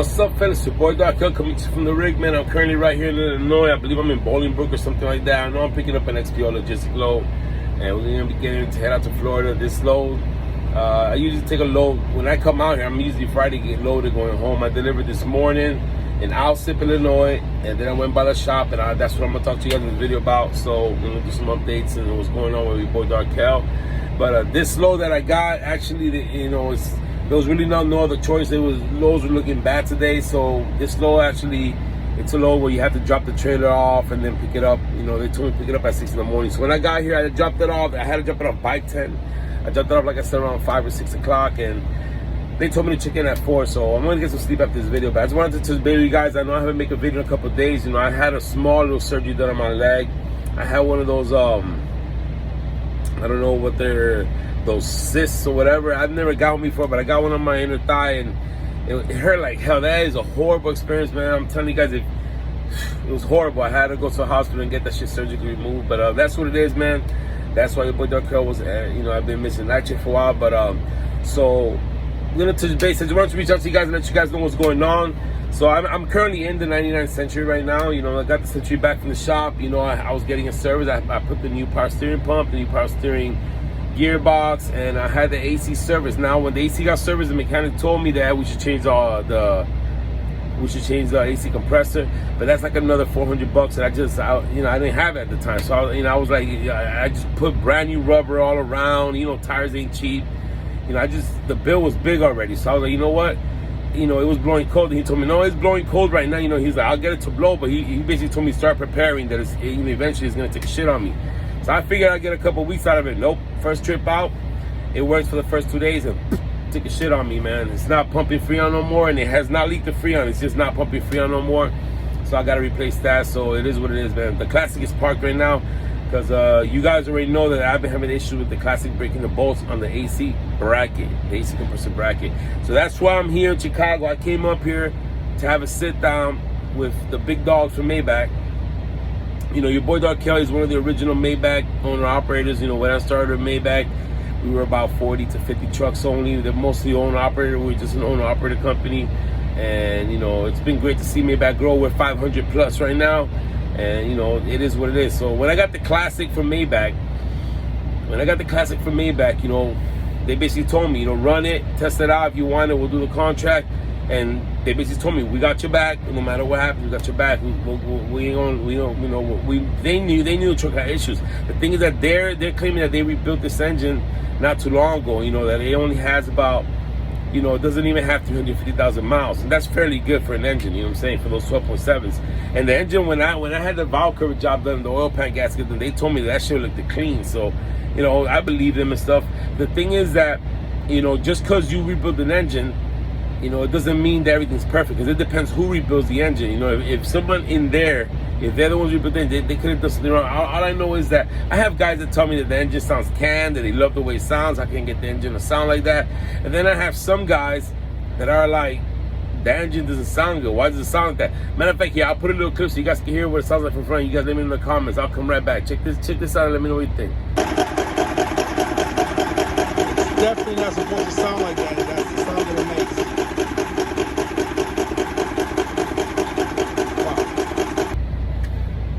What's up, fellas? Your boy Darkkell coming to you from the rig, man. I'm currently right here in Illinois. I believe I'm in Bolingbrook or something like that. I know I'm picking up an XPO logistic load, and we're gonna be getting to head out to Florida. This load, I usually take a load when I come out here. I'm usually Friday get loaded going home. I delivered this morning in Alsip, Illinois, and then I went by the shop, and that's what I'm gonna talk to you guys in this video about. So I'm gonna do some updates and what's going on with your boy Darkkell. But this load that I got, actually, there was really no other choice. Loads were looking bad today, so this load actually, it's a load where you have to drop the trailer off and then pick it up. They told me to pick it up at 6 in the morning. So when I got here, I dropped it off. I had to drop it off by 10. I dropped it off, like I said, around 5 or 6 o'clock, and they told me to check in at 4. So I'm gonna get some sleep after this video. But I just wanted to tell you guys, I know I haven't made a video in a couple of days. I had a small little surgery done on my leg. I had one of those, I don't know what those cysts or whatever. I've never got one before, but I got one on my inner thigh, and it hurt like hell. That is a horrible experience, man. I'm telling you guys, it was horrible. I had to go to the hospital and get that shit surgically removed, but that's what it is, man. That's why your boy Darkkell was, I've been missing that shit for a while, but so I'm gonna touch base. I just wanted to reach out to you guys and let you guys know what's going on. So I'm currently in the 99 Century right now. I got the Century back from the shop. I was getting a service. I put the new power steering pump, the new power steering gearbox, and I had the AC service. Now when the AC got serviced, the mechanic told me that we should change the AC compressor, but that's like another $400, and I didn't have it at the time. So I was like, I just put brand new rubber all around. Tires ain't cheap. The bill was big already. So I was like, you know what? It was blowing cold, and he told me, no, it's blowing cold right now. He's like, I'll get it to blow, but he basically told me start preparing that eventually it's gonna take a shit on me. So I figured I'd get a couple weeks out of it. Nope. First trip out, it works for the first 2 days, and took a shit on me, man. It's not pumping Freon no more, and it has not leaked the Freon. It's just not pumping Freon no more. So I gotta replace that. So it is what it is, man. The Classic is parked right now because you guys already know that I've been having issues with the Classic breaking the bolts on the AC bracket, the AC compressor bracket. So that's why I'm here in Chicago. I came up here to have a sit down with the big dogs from Maybach. Your boy Darkkell is one of the original Maybach owner-operators. When I started with Maybach, we were about 40 to 50 trucks only. They're mostly owner-operator. We're just an owner-operator company. And, it's been great to see Maybach grow. We're 500 plus right now. And, it is what it is. So when I got the Classic from Maybach, they basically told me, run it, test it out. If you want it, we'll do the contract. And they basically told me, we got your back. No matter what happens, we got your back. They knew the truck had issues. The thing is that they're claiming that they rebuilt this engine not too long ago. That it only has about, it doesn't even have 350,000 miles, and that's fairly good for an engine. For those 12.7s. And the engine, when I had the valve cover job done, the oil pan gasket, then they told me that shit looked clean. So, I believe them and stuff. The thing is that, just because you rebuild an engine, it doesn't mean that everything's perfect, because it depends who rebuilds the engine. If someone in there, if they're the ones rebuilding, they could have done something wrong. All I know is that I have guys that tell me that the engine sounds canned, that they love the way it sounds. I can't get the engine to sound like that. And then I have some guys that are like, the engine doesn't sound good. Why does it sound like that? Matter of fact, I'll put a little clip so you guys can hear what it sounds like from front. You guys let me know in the comments. I'll come right back. Check this out and let me know what you think. It's definitely not supposed to sound like that. That's the sound that it makes.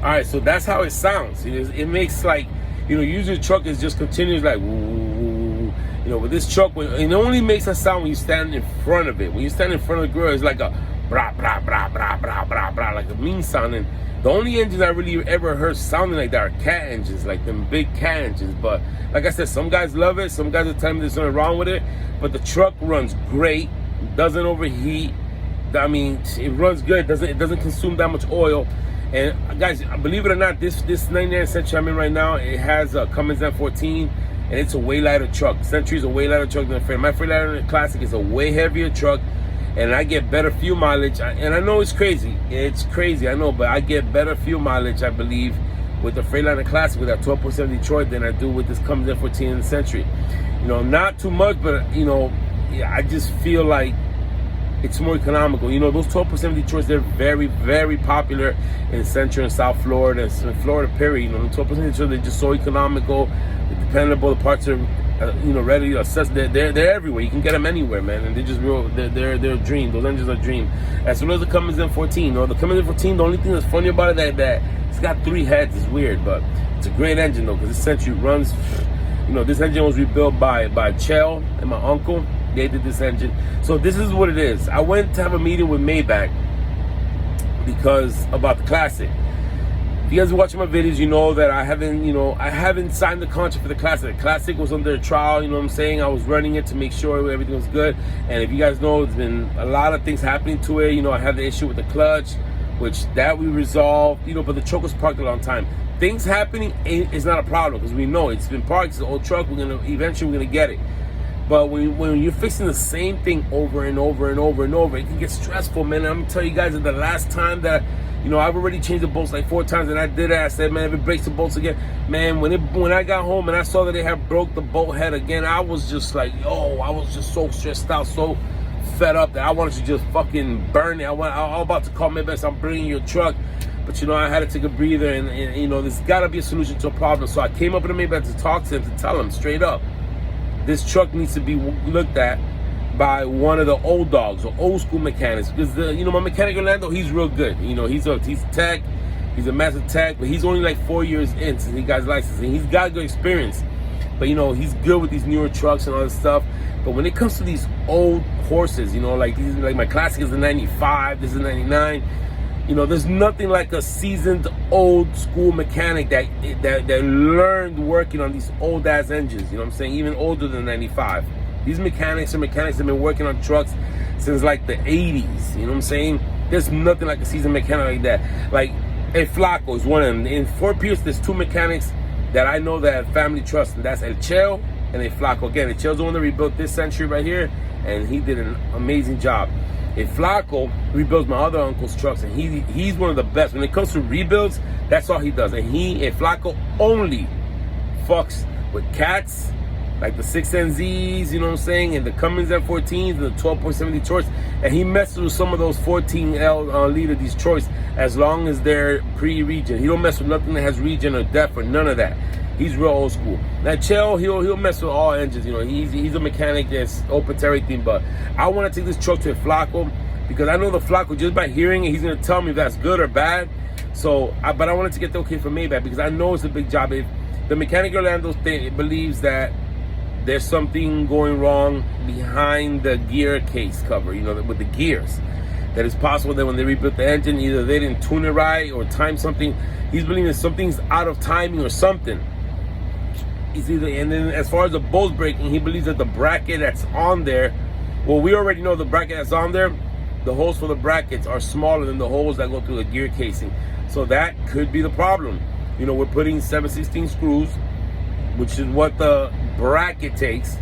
All right, so that's how it sounds. It makes like, usually the truck is just continuous like, woo. With this truck, it only makes a sound when you stand in front of it. When you stand in front of the grill, it's like a brah, brah, brah, brah, brah, brah, brah, like a mean sound. And the only engines I really ever heard sounding like that are cat engines, like them big cat engines. But like I said, some guys love it. Some guys are telling me there's nothing wrong with it. But the truck runs great, doesn't overheat. It runs good. It doesn't consume that much oil. And guys, believe it or not, this 99 Century I'm in right now, it has a Cummins M14, and it's a way lighter truck. Century's a way lighter truck than Freightliner. My Freightliner Classic is a way heavier truck, and I get better fuel mileage. And I know it's crazy, I know, but I get better fuel mileage, I believe, with the Freightliner Classic with that 12.7 Detroit than I do with this Cummins M14 in the Century. Not too much, but I just feel like it's more economical. You know, those 12% Detroits, they're very, very popular in Central and South Florida, and Florida period. You know, the 12% Detroits, they're just so economical, they're dependable. The parts are, you know, readily accessible. They're everywhere. You can get them anywhere, man. And they're just real. They're a dream. Those engines are a dream. As well as the Cummins M14. You know, the Cummins M14. The only thing that's funny about it that it's got 3 heads. It's weird, but it's a great engine though, because this Century runs. You know, this engine was rebuilt by Chell and my uncle. They did this engine. So this is what it is. I went to have a meeting with Maybach because about the Classic. If you guys are watching my videos, you know that I haven't signed the contract for the Classic. The Classic was under trial, you know what I'm saying? I was running it to make sure everything was good. And if you guys know, there's been a lot of things happening to it. You know, I had the issue with the clutch, which that we resolved, you know, but the truck was parked a long time. Things happening is not a problem because we know it's been parked. It's an old truck. Eventually we're gonna get it. But when you're fixing the same thing over and over and over and over, it can get stressful, man. And I'm gonna tell you guys that the last time that, you know, I've already changed the bolts like 4 times, and I did it. I said, man, if it breaks the bolts again, man, when I got home and I saw that they had broke the bolt head again, I was just like, yo, I was just so stressed out, so fed up that I wanted to just fucking burn it. I was about to call Maybach, so I'm bringing your truck. But, you know, I had to take a breather, and you know, there's got to be a solution to a problem. So I came up with a Maybach to talk to him, to tell him straight up, this truck needs to be looked at by one of the old dogs or old school mechanics. Because, you know, my mechanic Orlando, he's real good. You know, he's a tech, he's a master tech, but he's only like 4 years in since he got his license. And he's got good experience. But, you know, he's good with these newer trucks and all this stuff. But when it comes to these old horses, you know, like my Classic is a 95, this is a 99. You know, there's nothing like a seasoned old school mechanic that learned working on these old ass engines. You know what I'm saying? Even older than 95. These mechanics have been working on trucks since like the 80s. You know what I'm saying? There's nothing like a seasoned mechanic like that. Like, El Flaco is one of them. In Fort Pierce, there's 2 mechanics that I know that have family trust, and that's El Chell and El Flaco. Again, El Chell's the one that rebuilt this Century right here, and he did an amazing job. El Flaco rebuilds my other uncle's trucks, and he's one of the best. When it comes to rebuilds, that's all he does. And El Flaco only fucks with cats, like the 6NZs, you know what I'm saying, and the Cummins M14s, and the 12.7 Detroits, and he messes with some of those 14L liter Detroits as long as they're pre-regen. He don't mess with nothing that has regen or depth or none of that. He's real old school. Now Chell, he'll mess with all engines. You know, he's a mechanic that's open to everything. But I want to take this truck to a Flaco because I know the Flaco, just by hearing it, he's gonna tell me if that's good or bad. So, but I wanted to get the okay from Maybach because I know it's a big job. If the mechanic Orlando believes that there's something going wrong behind the gear case cover, you know, with the gears, that it's possible that when they rebuilt the engine, either they didn't tune it right or time something. He's believing that something's out of timing or something. And then as far as the bolts breaking, he believes that the bracket that's on there, well, we already know the bracket that's on there, the holes for the brackets are smaller than the holes that go through the gear casing. So that could be the problem. You know, we're putting 7/16 screws, which is what the bracket takes,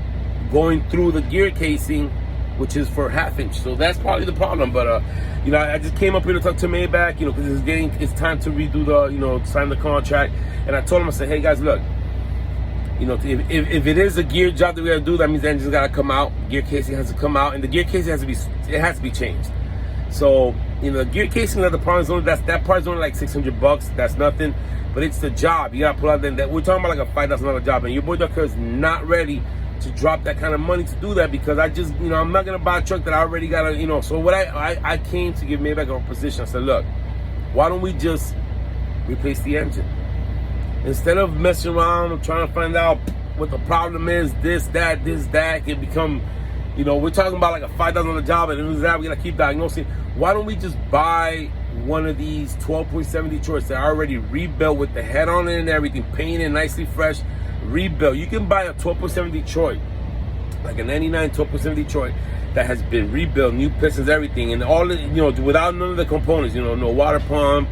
going through the gear casing, which is for 1/2 inch. So that's probably the problem. But you know, I just came up here to talk to Maybach, you know, because it's time to redo the, you know, sign the contract. And I told him, I said, hey guys, look, you know, if it is a gear job that we gotta do, that means the engine's gotta come out, gear casing has to come out, and the gear casing has to be changed. So, you know, the gear casing, that that part's only like $600. That's nothing, but it's the job. You gotta pull out that we're talking about like a $5,000 job, and your boy Darkkell is not ready to drop that kind of money to do that because I just, you know, I'm not gonna buy a truck that I already gotta, you know. So what I came to give Maybach a position. I said, look, why don't we just replace the engine? Instead of messing around and trying to find out what the problem is, this, that, it can become, you know, we're talking about like a $5,000 job, and then that we gotta keep diagnosing. Why don't we just buy one of these 12.7 Detroits that are already rebuilt with the head on it and everything, painted nicely fresh, rebuilt. You can buy a 12.7 Detroit, like a 99 12.7 Detroit that has been rebuilt, new pistons, everything, and all, you know, without none of the components, you know, no water pump,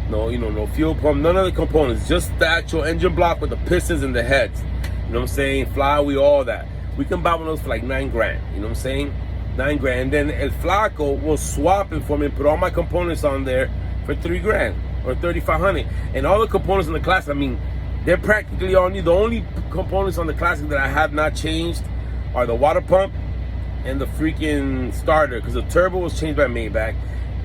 no, you know, no fuel pump, none of the components, just the actual engine block with the pistons and the heads. You know what I'm saying? Flywheel, all that. We can buy one of those for like $9 grand. You know what I'm saying? $9 grand. And then El Flaco will swap it for me and put all my components on there for $3 grand or $3,500. And all the components in the Classic, I mean, they're practically all new. The only components on the Classic that I have not changed are the water pump and the freaking starter, because the turbo was changed by Maybach.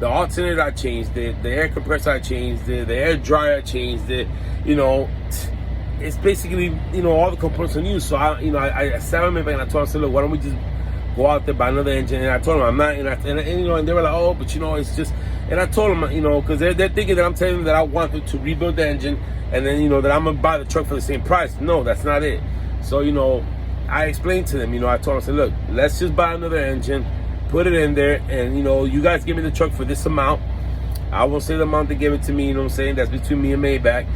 The alternator I changed it. The air compressor I changed it. The air dryer I changed it. You know, it's basically, you know, all the components are new. So I sat with Maybach and I told him, I said, look, why don't we just go out there, buy another engine? And I told them I'm not, and you know, and they were like, oh, but you know, it's just, and I told them, you know, because they're thinking that I'm telling them that I want to rebuild the engine, and then, you know, that I'm gonna buy the truck for the same price. No, that's not it. So, you know, I explained to them, you know, I told them, I said, look, let's just buy another engine, put it in there, and, you know, you guys give me the truck for this amount. I won't say the amount they gave it to me, you know what I'm saying? That's between me and Maybach.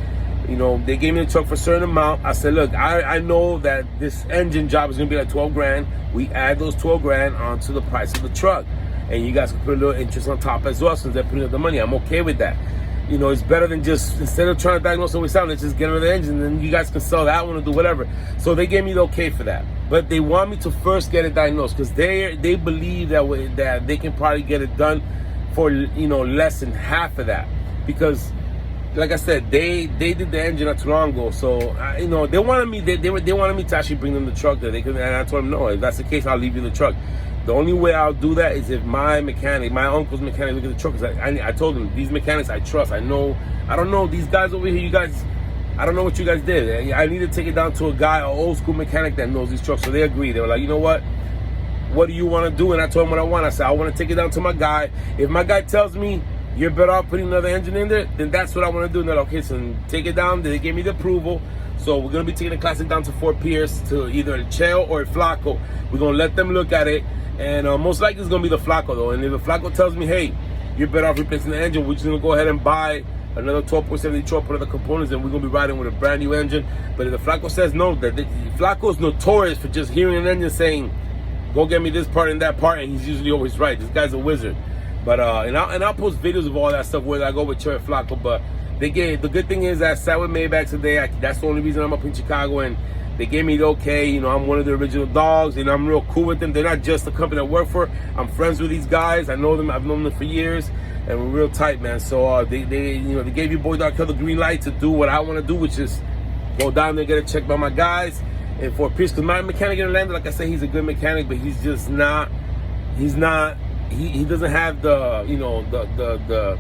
You know, they gave me the truck for a certain amount. I said, look, I know that this engine job is gonna be like 12 grand. We add those 12 grand onto the price of the truck. And you guys can put a little interest on top as well since they're putting up the money. I'm okay with that. You know, it's better than just, instead of trying to diagnose what we sound, let's just get rid of the engine, and then you guys can sell that one or do whatever. So they gave me the okay for that. But they want me to first get it diagnosed because they believe that they can probably get it done for, you know, less than half of that. Because, like I said, they did the engine not too long ago. So, you know, they wanted me to actually bring them the truck that they could, and I told them, no, if that's the case, I'll leave you the truck. The only way I'll do that is if my mechanic, my uncle's mechanic, look at the truck. I told him, these mechanics I trust. I don't know, these guys over here, you guys, I don't know what you guys did. I need to take it down to a guy, an old school mechanic that knows these trucks. So they agreed. They were like, you know what do you want to do? And I told him what I want. I said, I want to take it down to my guy. If my guy tells me you're better off putting another engine in there, then that's what I want to do. And they're like, okay, so take it down. They gave me the approval. So we're going to be taking the Classic down to Fort Pierce, to either a Chell or a Flacco. We're going to let them look at it. And most likely it's going to be the Flacco, though. And if the Flacco tells me, hey, you're better off replacing the engine, we're just going to go ahead and buy another 12.70 truck, put other components, and we're going to be riding with a brand new engine. But if the Flacco says no, Flacco is notorious for just hearing an engine saying, go get me this part and that part, and he's usually always right. This guy's a wizard. But and I'll post videos of all that stuff where I go with Cherry Flacco. But the good thing is I sat with Maybach today. That's the only reason I'm up in Chicago, and they gave me the okay. You know, I'm one of the original dogs, and I'm real cool with them. They're not just the company I work for. I'm friends with these guys. I know them. I've known them for years, and we're real tight, man. So they gave your boy Darkkell the green light to do what I want to do, which is go down there, get it checked by my guys, and for a piece. Because my mechanic in Atlanta, like I said, he's a good mechanic, but he's just not. He doesn't have the, you know, the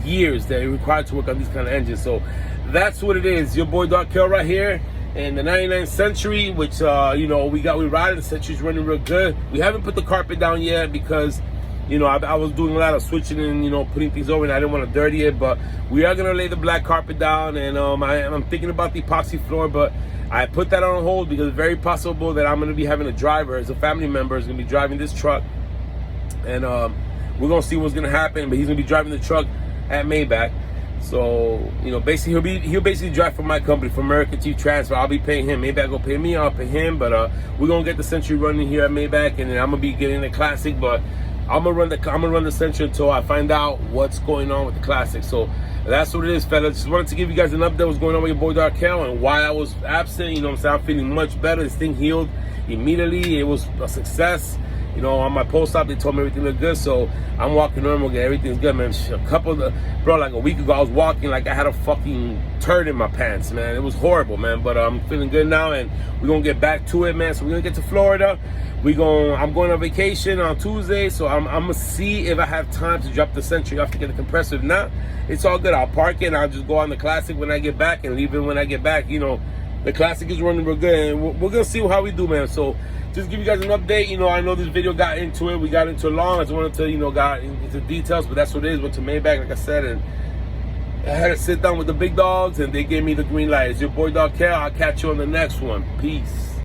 years that are required to work on these kind of engines. So that's what it is. Your boy Darkkell right here. And the 99 Century, which you know, we riding. The Century's running real good. We haven't put the carpet down yet because, you know, I was doing a lot of switching and, you know, putting things over, and I didn't want to dirty it. But we are gonna lay the black carpet down, and I'm thinking about the epoxy floor, but I put that on hold because it's very possible that I'm gonna be having a driver, as a family member, is gonna be driving this truck, and we're gonna see what's gonna happen. But he's gonna be driving the truck at Maybach. So, you know, basically he'll basically drive for my company, for American Chief Transfer. I'll be paying him. Maybach will pay me, I'll pay him. But we're gonna get the Century running here at Maybach, and then I'm gonna be getting the Classic. But I'm gonna run the Century until I find out what's going on with the Classic. So that's what it is, fellas. Just wanted to give you guys an update what's going on with your boy Darkkell and why I was absent. You know what I'm saying? I'm feeling much better. This thing healed immediately. It was a success. You know, on my post-op, they told me everything looked good, so I'm walking normal again. Everything's good, man. Like a week ago, I was walking like I had a fucking turd in my pants, man. It was horrible, man, but I'm feeling good now, and we're gonna get back to it, man. So we're gonna get to Florida. I'm going on vacation on Tuesday, so I'm gonna see if I have time to drop the Century off to get the compressor. If not, it's all good. I'll park it, and I'll just go on the Classic when I get back, and leave it when I get back. You know, the Classic is running real good, and we're gonna see how we do, man. So just give you guys an update. You know, I know this video got into it. We got into it long. I just wanted to, you know, got into details, but that's what it is. Went to Maybach, like I said, and I had to sit down with the big dogs, and they gave me the green light. It's your boy Darkkell. I'll catch you on the next one. Peace.